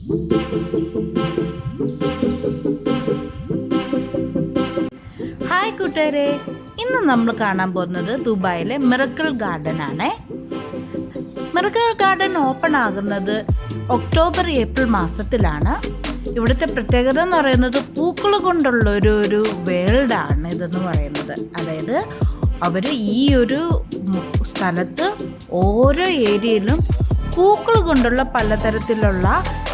Hi കൂട്ടുകാരെ, ഇന്ന് നമ്മൾ കാണാൻ പോകുന്നത് ദുബായിലെ മിറക്കിൾ ഗാർഡൻ ആണ്. മിറക്കിൾ ഗാർഡൻ ഓപ്പൺ ആകുന്നത് ഒക്ടോബർ ഏപ്രിൽ മാസത്തിലാണ്. ഇവിടുത്തെ പ്രത്യേകത എന്ന് പറയുന്നത് പൂക്കൾ കൊണ്ടുള്ള ഒരു വേൾഡാണ് ഇതെന്ന് പറയുന്നത്. അതായത് അവർ ഈ ഒരു സ്ഥലത്ത് ഓരോ ഏരിയയിലും പൂക്കൾ കൊണ്ടുള്ള പലതരത്തിലുള്ള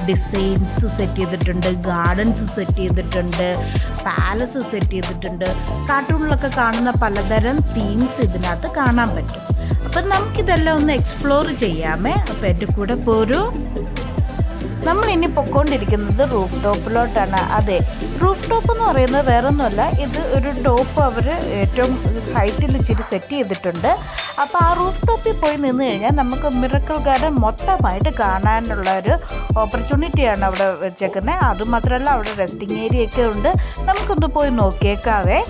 ഡിസൈൻസ് സെറ്റ് ചെയ്തിട്ടുണ്ട്, ഗാർഡൻസ് സെറ്റ് ചെയ്തിട്ടുണ്ട്, പാലസ് സെറ്റ് ചെയ്തിട്ടുണ്ട്. കാർട്ടൂണിലൊക്കെ കാണുന്ന പലതരം തീംസ് ഇതിനകത്ത് കാണാൻ പറ്റും. അപ്പം നമുക്കിതെല്ലാം ഒന്ന് എക്സ്പ്ലോർ ചെയ്യാമേ. അപ്പോൾ എൻ്റെ കൂടെ പോരൂ. നമ്മളിനി പൊയ്ക്കൊണ്ടിരിക്കുന്നത് റൂഫ് ടോപ്പിലോട്ടാണ്. അതെ, റൂഫ് ടോപ്പ് എന്ന് പറയുന്നത് വേറൊന്നുമല്ല, ഇത് ഒരു ടോപ്പ് അവർ ഏറ്റവും ഹൈറ്റിൽ ഇച്ചിരി സെറ്റ് ചെയ്തിട്ടുണ്ട്. അപ്പോൾ ആ റൂഫ് ടോപ്പിൽ പോയി നിന്ന് കഴിഞ്ഞാൽ നമുക്ക് മിറക്കിൾ ഗാർഡൻ മൊത്തമായിട്ട് കാണാനുള്ള ഒരു ഓപ്പർച്യൂണിറ്റിയാണ് അവിടെ വെച്ചേക്കുന്നത്. അതുമാത്രമല്ല അവിടെ റെസ്റ്റിംഗ് ഏരിയ ഒക്കെ ഉണ്ട്. നമുക്കൊന്ന് പോയി നോക്കിയേക്കാവേ.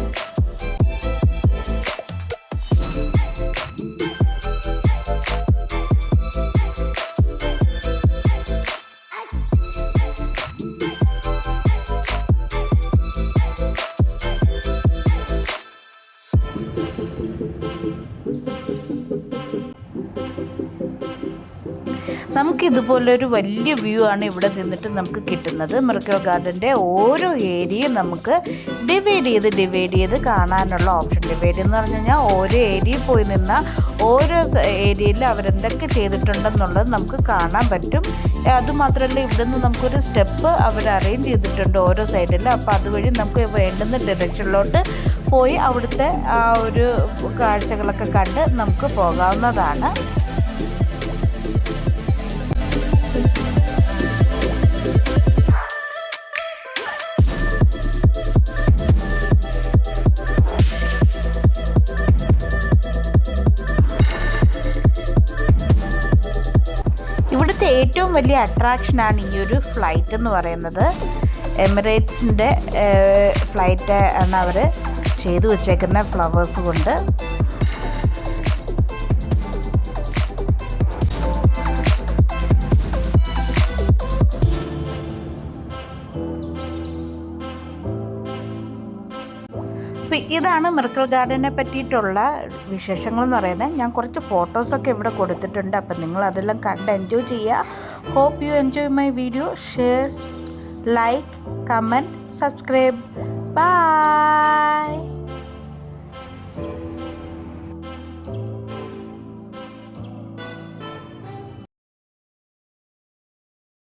നമുക്കിതുപോലൊരു വലിയ വ്യൂ ആണ് ഇവിടെ നിന്നിട്ട് നമുക്ക് കിട്ടുന്നത്. മിറക്കിൾ ഗാർഡൻ്റെ ഓരോ ഏരിയയും നമുക്ക് ഡിവൈഡ് ചെയ്ത് കാണാനുള്ള ഓപ്ഷൻ. ഡിവൈഡ് എന്ന് പറഞ്ഞു കഴിഞ്ഞാൽ ഓരോ ഏരിയയിൽ പോയി നിന്നാൽ ഓരോ ഏരിയയിൽ അവരെന്തൊക്കെ ചെയ്തിട്ടുണ്ടെന്നുള്ളത് നമുക്ക് കാണാൻ പറ്റും. അതുമാത്രമല്ല ഇവിടെ നിന്ന് നമുക്കൊരു സ്റ്റെപ്പ് അവർ അറേഞ്ച് ചെയ്തിട്ടുണ്ട് ഓരോ സൈഡിൽ. അപ്പോൾ അതുവഴി നമുക്ക് വേണ്ടുന്ന ഡയറക്ഷനിലോട്ട് പോയി അവിടുത്തെ ആ ഒരു കാഴ്ചകളൊക്കെ കണ്ട് നമുക്ക് പോകാവുന്നതാണ്. ഇവിടുത്തെ ഏറ്റവും വലിയ അട്രാക്ഷനാണ് ഈ ഒരു ഫ്ലൈറ്റ് എന്ന് പറയുന്നത്. എമിറേറ്റ്സിൻ്റെ ഫ്ലൈറ്റ് ആണ് അവർ ചെയ്തു വച്ചേക്കുന്ന ഫ്ലവേഴ്സ് കൊണ്ട്. ഇതാണ് മിറക്കിൾ ഗാർഡനെ പറ്റിയിട്ടുള്ള വിശേഷങ്ങൾ എന്ന് പറയുന്നത്. ഞാൻ കുറച്ച് ഫോട്ടോസൊക്കെ ഇവിടെ കൊടുത്തിട്ടുണ്ട്. അപ്പം നിങ്ങൾ അതെല്ലാം കണ്ട് എൻജോയ് ചെയ്യുക. Hope you enjoy my video. Shares, like, comment, subscribe. By.